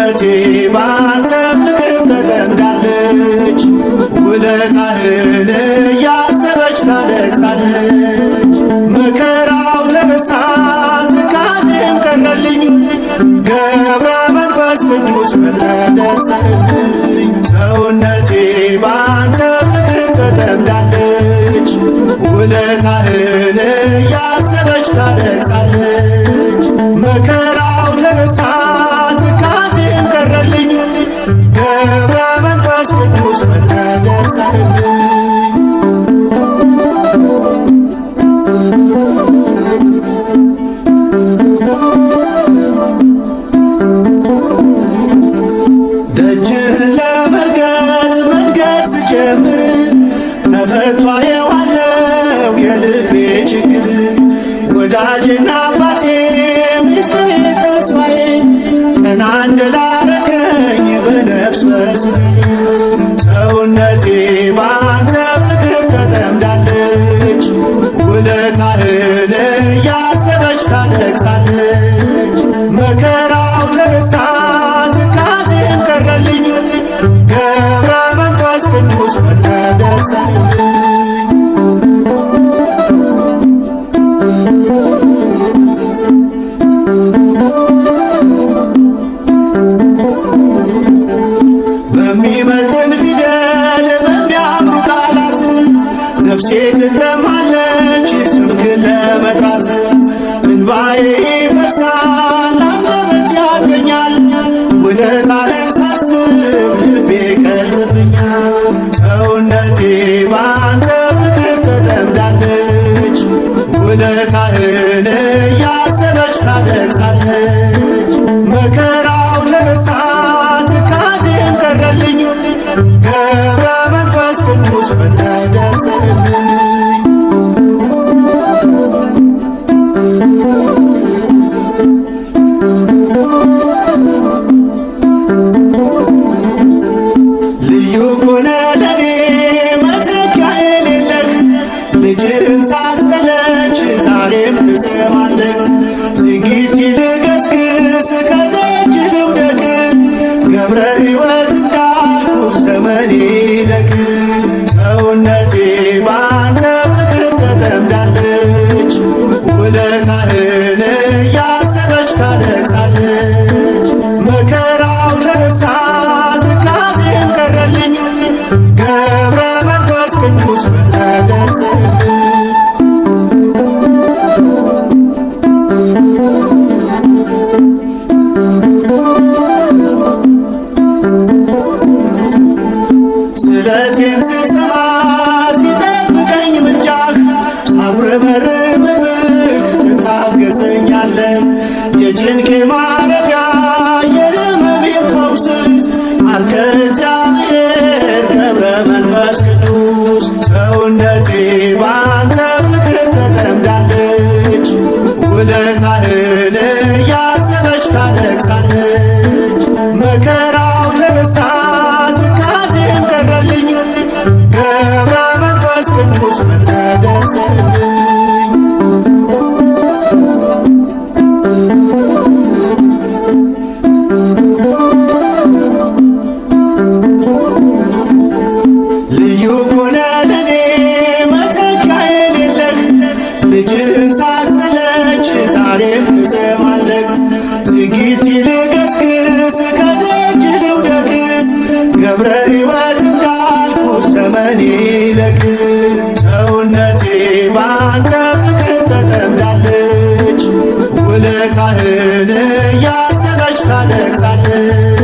ሰውነቴ ባንተ ፍቅር ተጠምዳለች። ውለታህን እያሰበች ታለቅሳለች። መከራው ተረሳ ትካዜም ቀረልኝ። ገብረ መንፈስ ቅዱስ ፈጥነህ ደርሰህልኝ። ሰውነቴ ባንተ ፍቅር ተጠምዳለች። ውለታህን እያሰበች ታለቅሳለች። መከራው ተረሳ ትካዜም ቀረልኝ። ገብረ መንፈስ ቅዱስ ፈጥነህ ደርሰህልኝ። ደጅህን ለመርገጥ መንገድ ስጀምር ተፈቷ የዋለው የልቤ ችግር። ወዳጄና አባቴ ሚስጥሬ ተስፋዬ ቀና እንዳላረከኝ በነፍስ በሥጋዬ። ሰውነቴ ባንተ ፍቅር ተጠምዳለች። ውለታህን እያሰበች ታለቅሳለች። መከራው ተረሳ ትካዜም ቀረልኝ። ገብረ መንፈስ ቅዱስ ፈጥነህ ደርሰህልኝ። በሚመጥን ፊደል በሚያምሩ ቃላት ነፍሴ ትተማለች ስምህን ለመጥራት። እንባዬ ይፈሳል አንደበቴ ያጥረኛል። ውለታህን ሳስብ ልቤ ይቀልጥብኛል። ሰውነቴ ባንተ ፍቅር ተጠምዳለች። ውለታህን እያሰበች ታለቅሳለች። መከራው ተረሳ ትካዜም ቀረልኝ። ገብረ መንፈስ ቅዱስ ፈጥነህ ደርሰህልኝ። ልዩ ኮነ ለኔ መተኪያ የሌለህ ልጅህን ሳትሰለች ዛሬም ትሰማለህ። ዝጊት ልገስግስ ከደጅ ልውደቅ ገብረ ሕይወት እንዳልኩ ዘመኔ ይለቅ። ሰውነቴ ባንተ ፍቅር ተጠምዳለች። ውለታህን እያሰበች ታለቅሳለች። መከራው ተረሳ ትካዜም ቀረልኝ። ገብረ መንፈስ ቅዱስ ፈጥነህ ደርሰህልኝ። ስለቴን ስትሰማ ሲጠብቀኝ ምልጃህ ሳጉረመርምብህ ትታገሰኛለህ። የጭንቄ ማረፊያ የሕመሜም ፈውስ አርከ እግዚአብሔር ገብረ መንፈስ ቅዱስ። ሰውነቴ ባንተ ፍቅር ተጠምዳለች። ውለታህን እያሰበች ታለቅሳለች። መከራው ተረሳ ትካዜም ቀረልኝ። ገብረ መንፈስ ቅዱስ ፈጥነህ ደርሰህልኝ። ልዩ ኮነ ለኔ መተኪያ የሌለህ ልጅህን ሳትሰለች ዛሬም ትሰማለህ። ዝጊት ልገስግስ ከደጅ ልውደቅ ገብረ ሕይወት እንዳልኩ ዘመኔ ይለቅ። ሰውነቴ ባንተ ፍቅር ተጠምዳለች። ውለታህን እያሰበች ታለቅሳለች።